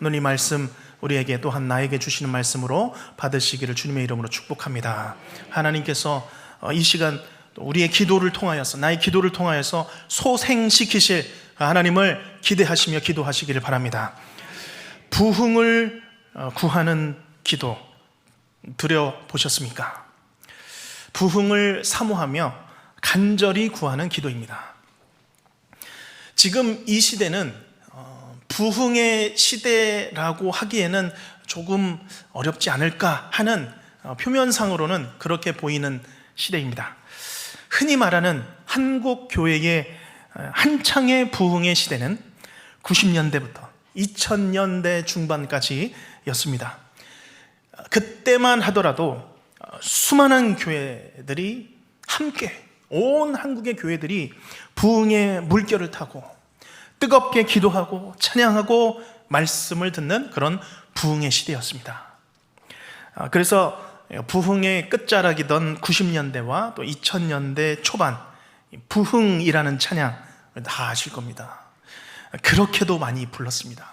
오늘 이 말씀 우리에게 또한 나에게 주시는 말씀으로 받으시기를 주님의 이름으로 축복합니다. 하나님께서 이 시간 우리의 기도를 통하여서, 나의 기도를 통하여서 소생시키실 하나님을 기대하시며 기도하시기를 바랍니다. 부흥을 구하는 기도 드려보셨습니까? 부흥을 사모하며 간절히 구하는 기도입니다. 지금 이 시대는 부흥의 시대라고 하기에는 조금 어렵지 않을까 하는 표면상으로는 그렇게 보이는 시대입니다. 흔히 말하는 한국 교회의 한창의 부흥의 시대는 90년대부터 2000년대 중반까지였습니다. 그때만 하더라도 수많은 교회들이 함께, 온 한국의 교회들이 부흥의 물결을 타고 뜨겁게 기도하고 찬양하고 말씀을 듣는 그런 부흥의 시대였습니다. 그래서 부흥의 끝자락이던 90년대와 또 2000년대 초반, 부흥이라는 찬양 다 아실 겁니다. 그렇게도 많이 불렀습니다.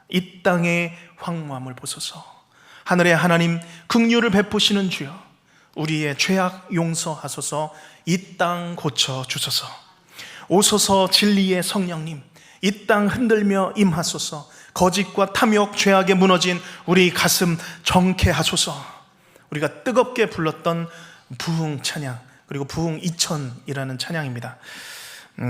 이 땅의 황무함을 보소서, 하늘의 하나님 긍휼을 베푸시는 주여, 우리의 죄악 용서하소서, 이 땅 고쳐주소서, 오소서 진리의 성령님, 이 땅 흔들며 임하소서, 거짓과 탐욕 죄악에 무너진 우리 가슴 정케 하소서. 우리가 뜨겁게 불렀던 부흥 찬양, 그리고 부흥 2000이라는 찬양입니다.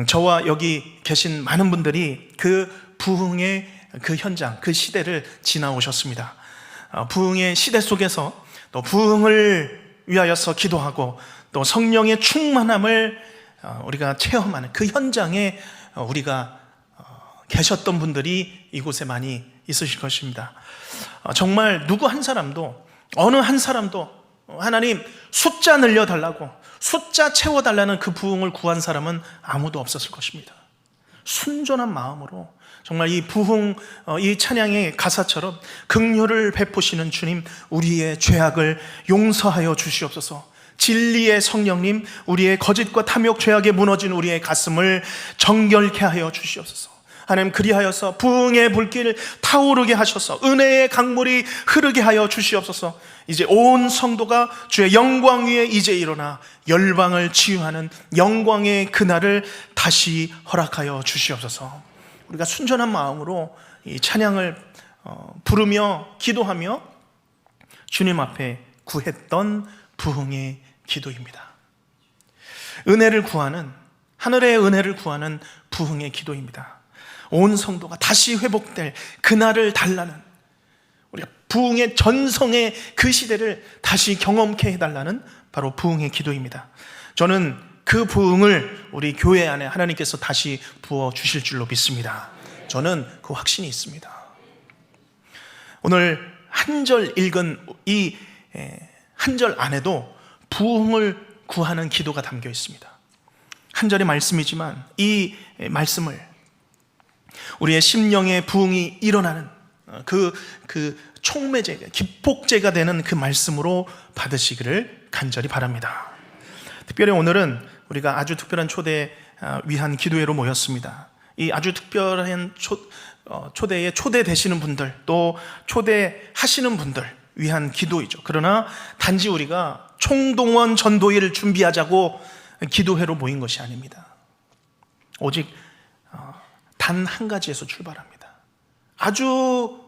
저와 여기 계신 많은 분들이 그 부흥의 그 현장, 그 시대를 지나오셨습니다. 부흥의 시대 속에서 또 부흥을 위하여서 기도하고 또 성령의 충만함을 우리가 체험하는 그 현장에 우리가 계셨던 분들이 이곳에 많이 있으실 것입니다. 정말 누구 한 사람도, 어느 한 사람도 하나님 숫자 늘려달라고, 숫자 채워달라는 그 부흥을 구한 사람은 아무도 없었을 것입니다. 순전한 마음으로 정말 이 부흥, 이 찬양의 가사처럼 긍휼을 베푸시는 주님, 우리의 죄악을 용서하여 주시옵소서, 진리의 성령님, 우리의 거짓과 탐욕 죄악에 무너진 우리의 가슴을 정결케 하여 주시옵소서. 하나님, 그리하여서 부흥의 불길 타오르게 하셔서 은혜의 강물이 흐르게 하여 주시옵소서. 이제 온 성도가 주의 영광 위에 이제 일어나 열방을 치유하는 영광의 그날을 다시 허락하여 주시옵소서. 우리가 순전한 마음으로 이 찬양을 부르며 기도하며 주님 앞에 구했던 부흥의 기도입니다. 은혜를 구하는, 하늘의 은혜를 구하는 부흥의 기도입니다. 온 성도가 다시 회복될 그날을 달라는, 우리가 부흥의 전성의 그 시대를 다시 경험케 해달라는 바로 부흥의 기도입니다. 저는 그 부흥을 우리 교회 안에 하나님께서 다시 부어주실 줄로 믿습니다. 저는 그 확신이 있습니다. 오늘 한 절 읽은 이 한 절 안에도 부흥을 구하는 기도가 담겨 있습니다. 한 절의 말씀이지만 이 말씀을 우리의 심령의 부흥이 일어나는 그 촉매제, 기폭제가 되는 그 말씀으로 받으시기를 간절히 바랍니다. 특별히 오늘은 우리가 아주 특별한 초대 위한 기도회로 모였습니다. 이 아주 특별한 초대에 초대되시는 분들, 또 초대하시는 분들 위한 기도이죠. 그러나 단지 우리가 총동원 전도회를 준비하자고 기도회로 모인 것이 아닙니다. 오직 단 한 가지에서 출발합니다. 아주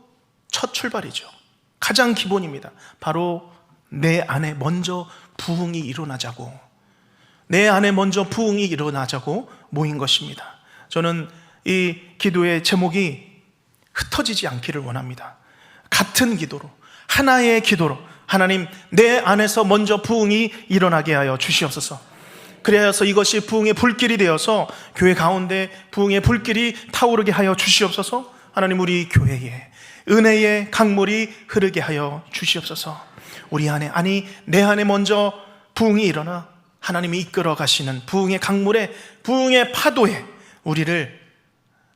첫 출발이죠. 가장 기본입니다. 바로 내 안에 먼저 부흥이 일어나자고, 내 안에 먼저 부흥이 일어나자고 모인 것입니다. 저는 이 기도의 제목이 흩어지지 않기를 원합니다. 같은 기도로, 하나의 기도로 하나님, 내 안에서 먼저 부흥이 일어나게 하여 주시옵소서. 그래서 이것이 부흥의 불길이 되어서 교회 가운데 부흥의 불길이 타오르게 하여 주시옵소서. 하나님, 우리 교회에 은혜의 강물이 흐르게 하여 주시옵소서. 우리 안에, 아니 내 안에 먼저 부흥이 일어나 하나님이 이끌어 가시는 부흥의 강물에, 부흥의 파도에 우리를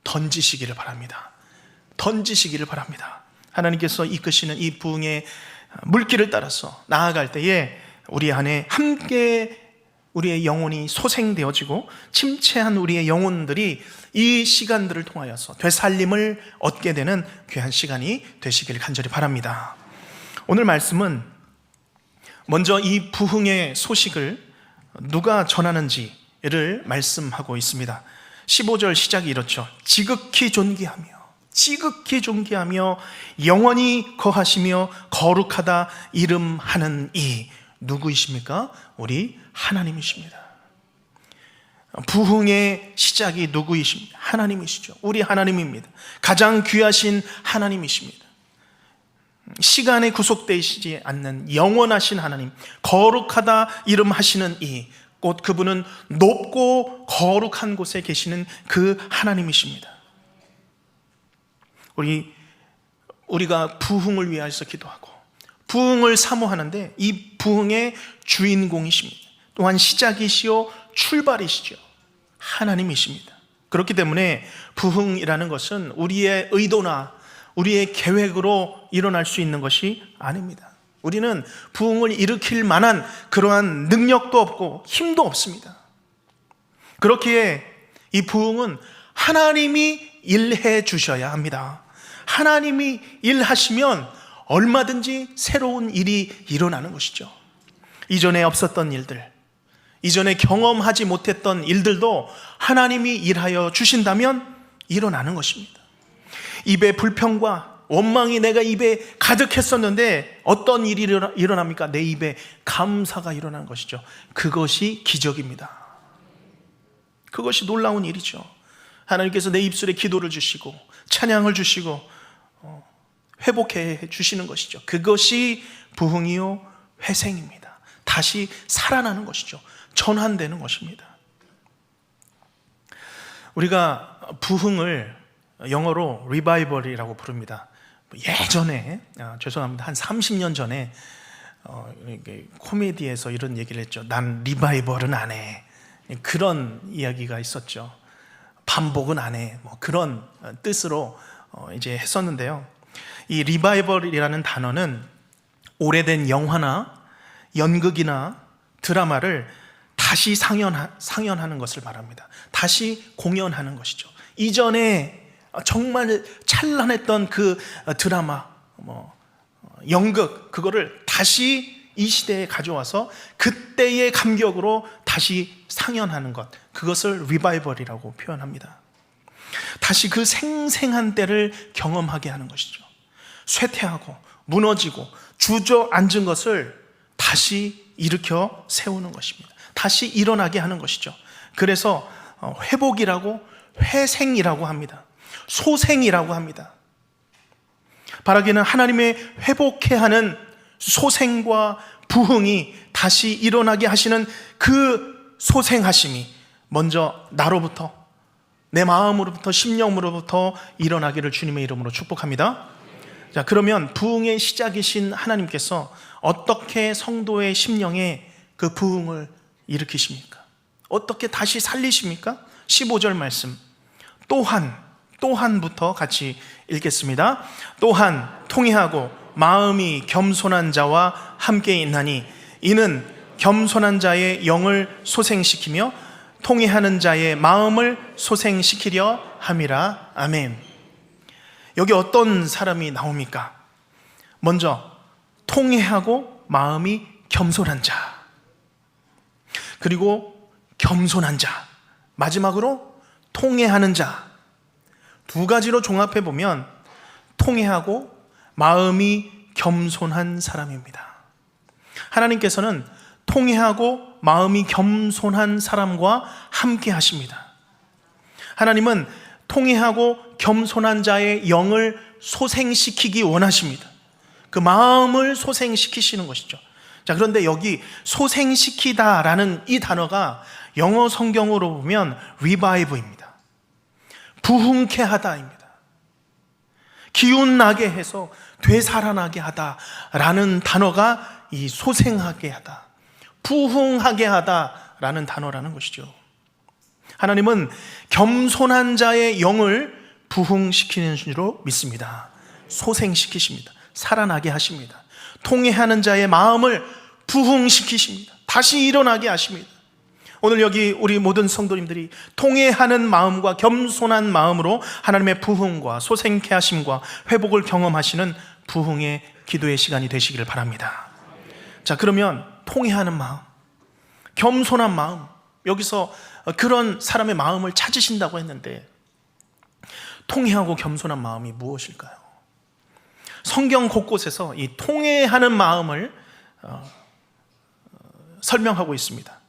던지시기를 바랍니다. 던지시기를 바랍니다. 하나님께서 이끄시는 이 부흥의 물길을 따라서 나아갈 때에 우리 안에 함께 우리의 영혼이 소생되어지고 침체한 우리의 영혼들이 이 시간들을 통하여서 되살림을 얻게 되는 귀한 시간이 되시길 간절히 바랍니다. 오늘 말씀은 먼저 이 부흥의 소식을 누가 전하는지를 말씀하고 있습니다. 15절 시작이 이렇죠. 지극히 존귀하며 영원히 거하시며 거룩하다 이름하는 이 누구이십니까? 우리 하나님이십니다. 부흥의 시작이 누구이십니까? 하나님이시죠. 우리 하나님입니다. 가장 귀하신 하나님이십니다. 시간에 구속되시지 않는 영원하신 하나님, 거룩하다 이름하시는 이 곧 그분은 높고 거룩한 곳에 계시는 그 하나님이십니다. 우리가 부흥을 위하여서 기도하고 부흥을 사모하는데 이 부흥의 주인공이십니다. 또한 시작이시요 출발이시죠. 하나님이십니다. 그렇기 때문에 부흥이라는 것은 우리의 의도나 우리의 계획으로 일어날 수 있는 것이 아닙니다. 우리는 부흥을 일으킬 만한 그러한 능력도 없고 힘도 없습니다. 그렇기에 이 부흥은 하나님이 일해 주셔야 합니다. 하나님이 일하시면 얼마든지 새로운 일이 일어나는 것이죠. 이전에 없었던 일들, 이전에 경험하지 못했던 일들도 하나님이 일하여 주신다면 일어나는 것입니다. 입에 불평과 원망이 내가 입에 가득했었는데 어떤 일이 일어납니까? 내 입에 감사가 일어나는 것이죠. 그것이 기적입니다. 그것이 놀라운 일이죠. 하나님께서 내 입술에 기도를 주시고 찬양을 주시고 회복해 주시는 것이죠. 그것이 부흥이요 회생입니다. 다시 살아나는 것이죠. 전환되는 것입니다. 우리가 부흥을 영어로 리바이벌이라고 부릅니다. 예전에 죄송합니다. 한 30년 전에 코미디에서 이런 얘기를 했죠. 난 리바이벌은 안 해. 그런 이야기가 있었죠. 반복은 안 해. 뭐 그런 뜻으로 이제 했었는데요. 이 리바이벌이라는 단어는 오래된 영화나 연극이나 드라마를 다시 상연하는 것을 말합니다. 다시 공연하는 것이죠. 이전에 정말 찬란했던 그 드라마, 연극, 그거를 다시 이 시대에 가져와서 그때의 감격으로 다시 상연하는 것, 그것을 리바이벌이라고 표현합니다. 다시 그 생생한 때를 경험하게 하는 것이죠. 쇠퇴하고 무너지고 주저앉은 것을 다시 일으켜 세우는 것입니다. 다시 일어나게 하는 것이죠. 그래서 회복이라고, 회생이라고 합니다. 소생이라고 합니다. 바라기는 하나님의 회복해 하는 소생과 부흥이 다시 일어나게 하시는 그 소생하심이 먼저 나로부터, 내 마음으로부터, 심령으로부터 일어나기를 주님의 이름으로 축복합니다. 자, 그러면 부흥의 시작이신 하나님께서 어떻게 성도의 심령에 그 부흥을 일으키십니까? 어떻게 다시 살리십니까? 15절 말씀, 또한부터 같이 읽겠습니다. 또한 통회하고 마음이 겸손한 자와 함께 있나니 이는 겸손한 자의 영을 소생시키며 통회하는 자의 마음을 소생시키려 함이라. 아멘. 여기 어떤 사람이 나옵니까? 먼저 통회하고 마음이 겸손한 자, 그리고 겸손한 자, 마지막으로 통회하는 자. 두 가지로 종합해 보면 통회하고 마음이 겸손한 사람입니다. 하나님께서는 통회하고 마음이 겸손한 사람과 함께 하십니다. 하나님은 통회하고 겸손한 자의 영을 소생시키기 원하십니다. 그 마음을 소생시키시는 것이죠. 자, 그런데 여기 소생시키다라는 이 단어가 영어 성경으로 보면 revive입니다. 부흥케 하다입니다. 기운나게 해서 되살아나게 하다라는 단어가 이 소생하게 하다, 부흥하게 하다라는 단어라는 것이죠. 하나님은 겸손한 자의 영을 부흥시키는 줄로 믿습니다. 소생시키십니다. 살아나게 하십니다. 통회하는 자의 마음을 부흥시키십니다. 다시 일어나게 하십니다. 오늘 여기 우리 모든 성도님들이 통회하는 마음과 겸손한 마음으로 하나님의 부흥과 소생케 하심과 회복을 경험하시는 부흥의 기도의 시간이 되시기를 바랍니다. 자, 그러면 통회하는 마음, 겸손한 마음, 여기서 그런 사람의 마음을 찾으신다고 했는데 통회하고 겸손한 마음이 무엇일까요? 성경 곳곳에서 이 통회하는 마음을 설명하고 있습니다.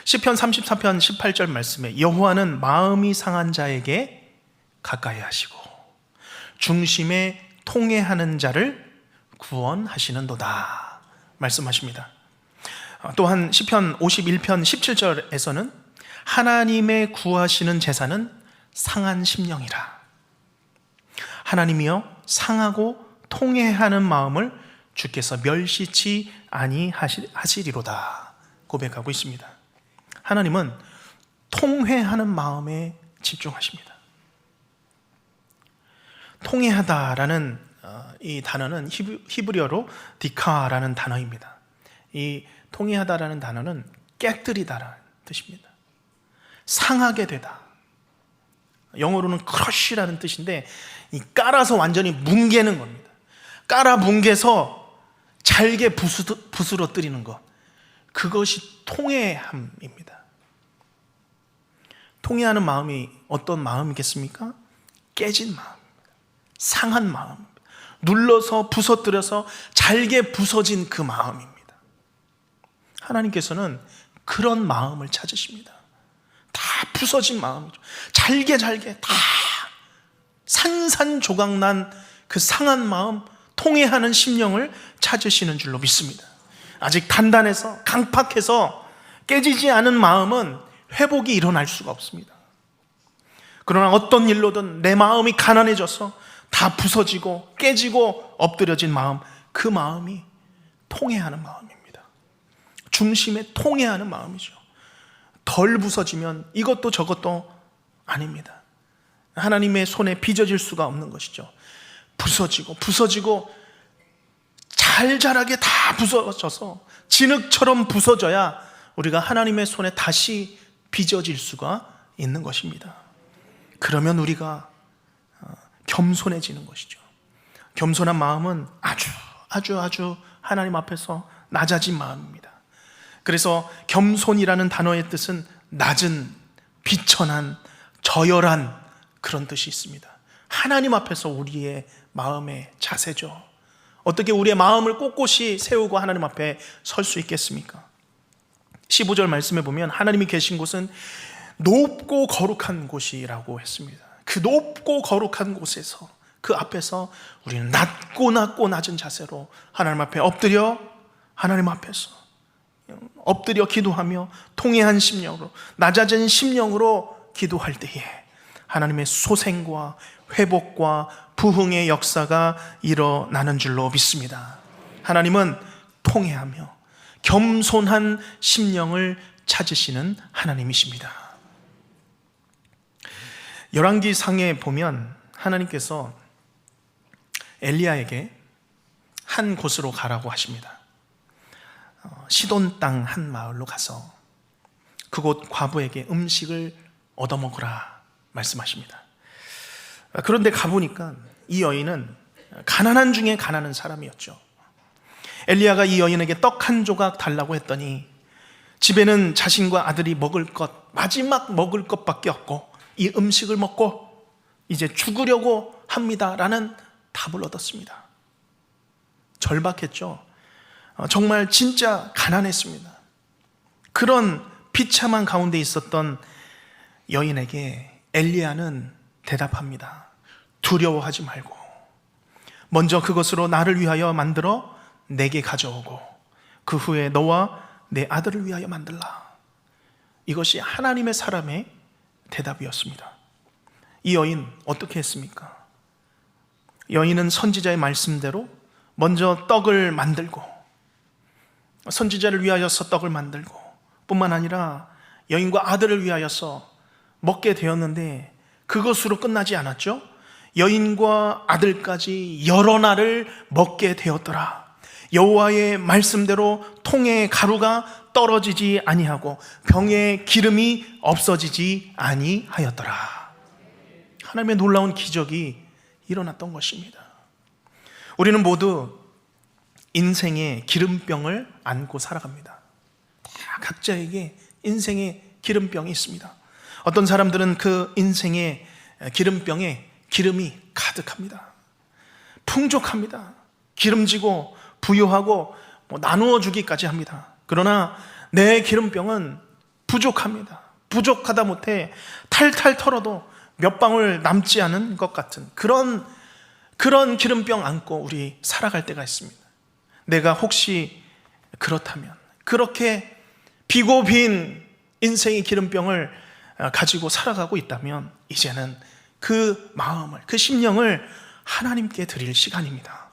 시편 34편 18절 말씀에 여호와는 마음이 상한 자에게 가까이 하시고 중심에 통회하는 자를 구원하시는도다 말씀하십니다. 또한 시편 51편 17절에서는 하나님의 구하시는 제사는 상한 심령이라. 하나님이여 상하고 통회하는 마음을 주께서 멸시치 아니하시리로다 고백하고 있습니다. 하나님은 통회하는 마음에 집중하십니다. 통회하다라는 이 단어는 히브리어로 디카라는 단어입니다. 이 통회하다라는 단어는 깨뜨리다라는 뜻입니다. 상하게 되다. 영어로는 크러쉬라는 뜻인데 이 깔아서 완전히 뭉개는 겁니다. 깔아 뭉개서 잘게 부스러뜨리는 것, 그것이 통회함입니다. 통회하는 마음이 어떤 마음이겠습니까? 깨진 마음입니다. 상한 마음입니다. 눌러서 부서뜨려서 잘게 부서진 그 마음입니다. 하나님께서는 그런 마음을 찾으십니다. 다 부서진 마음이죠. 잘게 다 산산조각난 그 상한 마음, 통회하는 심령을 찾으시는 줄로 믿습니다. 아직 단단해서 강팍해서 깨지지 않은 마음은 회복이 일어날 수가 없습니다. 그러나 어떤 일로든 내 마음이 가난해져서 다 부서지고 깨지고 엎드려진 마음, 그 마음이 통회하는 마음입니다. 중심에 통회하는 마음이죠. 덜 부서지면 이것도 저것도 아닙니다. 하나님의 손에 빚어질 수가 없는 것이죠. 부서지고 잘잘하게 다 부서져서 진흙처럼 부서져야 우리가 하나님의 손에 다시 빚어질 수가 있는 것입니다. 그러면 우리가 겸손해지는 것이죠. 겸손한 마음은 아주 하나님 앞에서 낮아진 마음입니다. 그래서 겸손이라는 단어의 뜻은 낮은, 비천한, 저열한 그런 뜻이 있습니다. 하나님 앞에서 우리의 마음의 자세죠. 어떻게 우리의 마음을 꼿꼿이 세우고 하나님 앞에 설 수 있겠습니까? 15절 말씀에 보면 하나님이 계신 곳은 높고 거룩한 곳이라고 했습니다. 그 높고 거룩한 곳에서, 그 앞에서 우리는 낮고 낮은 자세로 하나님 앞에 엎드려 하나님 앞에서 엎드려 기도하며 통회한 심령으로, 낮아진 심령으로 기도할 때에 하나님의 소생과 회복과 부흥의 역사가 일어나는 줄로 믿습니다. 하나님은 통회하며 겸손한 심령을 찾으시는 하나님이십니다. 열왕기상에 보면 하나님께서 엘리야에게 한 곳으로 가라고 하십니다. 시돈 땅 한 마을로 가서 그곳 과부에게 음식을 얻어먹으라 말씀하십니다. 그런데 가보니까 이 여인은 가난한 중에 가난한 사람이었죠. 엘리야가 이 여인에게 떡 한 조각 달라고 했더니 집에는 자신과 아들이 먹을 것, 마지막 먹을 것밖에 없고 이 음식을 먹고 이제 죽으려고 합니다라는 답을 얻었습니다. 절박했죠. 정말 진짜 가난했습니다. 그런 비참한 가운데 있었던 여인에게 엘리야는 대답합니다. 두려워하지 말고 먼저 그것으로 나를 위하여 만들어 내게 가져오고 그 후에 너와 내 아들을 위하여 만들라. 이것이 하나님의 사람의 대답이었습니다. 이 여인 어떻게 했습니까? 여인은 선지자의 말씀대로 먼저 떡을 만들고 선지자를 위하여서 떡을 만들고 뿐만 아니라 여인과 아들을 위하여서 먹게 되었는데 그것으로 끝나지 않았죠. 여인과 아들까지 여러 날을 먹게 되었더라. 여호와의 말씀대로 통의 가루가 떨어지지 아니하고 병의 기름이 없어지지 아니하였더라. 하나님의 놀라운 기적이 일어났던 것입니다. 우리는 모두 인생의 기름병을 안고 살아갑니다. 다 각자에게 인생의 기름병이 있습니다. 어떤 사람들은 그 인생의 기름병에 기름이 가득합니다. 풍족합니다. 기름지고 부유하고 나누어 주기까지 합니다. 그러나 내 기름병은 부족합니다. 부족하다 못해 탈탈 털어도 몇 방울 남지 않은 것 같은 그런 기름병 안고 우리 살아갈 때가 있습니다. 내가 혹시 그렇다면, 그렇게 비고 빈 인생의 기름병을 가지고 살아가고 있다면 이제는 그 마음을, 그 심령을 하나님께 드릴 시간입니다.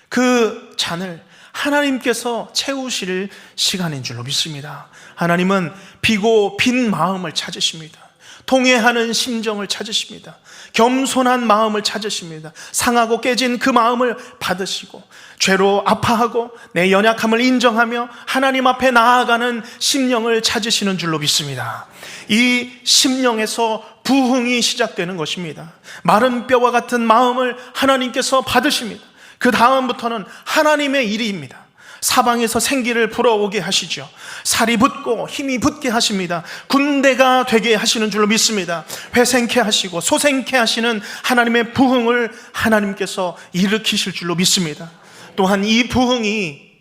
그 잔을 하나님께서 채우실 시간인 줄로 믿습니다. 하나님은 비고 빈 마음을 찾으십니다. 통회하는 심정을 찾으십니다. 겸손한 마음을 찾으십니다. 상하고 깨진 그 마음을 받으시고 죄로 아파하고 내 연약함을 인정하며 하나님 앞에 나아가는 심령을 찾으시는 줄로 믿습니다. 이 심령에서 부흥이 시작되는 것입니다. 마른 뼈와 같은 마음을 하나님께서 받으십니다. 그 다음부터는 하나님의 일입니다. 사방에서 생기를 불어오게 하시죠. 살이 붙고 힘이 붙게 하십니다. 군대가 되게 하시는 줄로 믿습니다. 회생케 하시고 소생케 하시는 하나님의 부흥을 하나님께서 일으키실 줄로 믿습니다. 또한 이 부흥이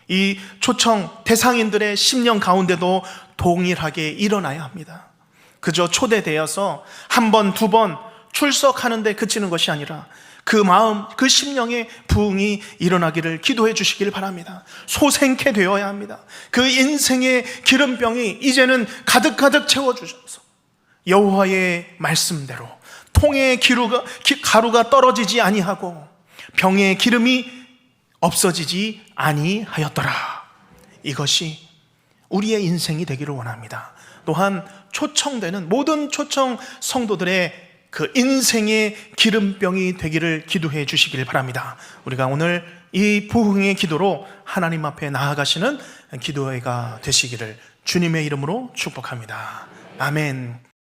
이 초청 대상인들의 심령 가운데도 동일하게 일어나야 합니다. 그저 초대되어서 한 번, 두 번 출석하는 데 그치는 것이 아니라 그 마음, 그 심령의 부흥이 일어나기를 기도해 주시길 바랍니다. 소생케 되어야 합니다. 그 인생의 기름병이 이제는 가득가득 채워주셔서 여호와의 말씀대로 통의 가루가 떨어지지 아니하고 병의 기름이 없어지지 아니하였더라. 이것이 우리의 인생이 되기를 원합니다. 또한 초청되는 모든 초청 성도들의 그 인생의 기름병이 되기를 기도해 주시길 바랍니다. 우리가 오늘 이 부흥의 기도로 하나님 앞에 나아가시는 기도회가 되시기를 주님의 이름으로 축복합니다. 아멘.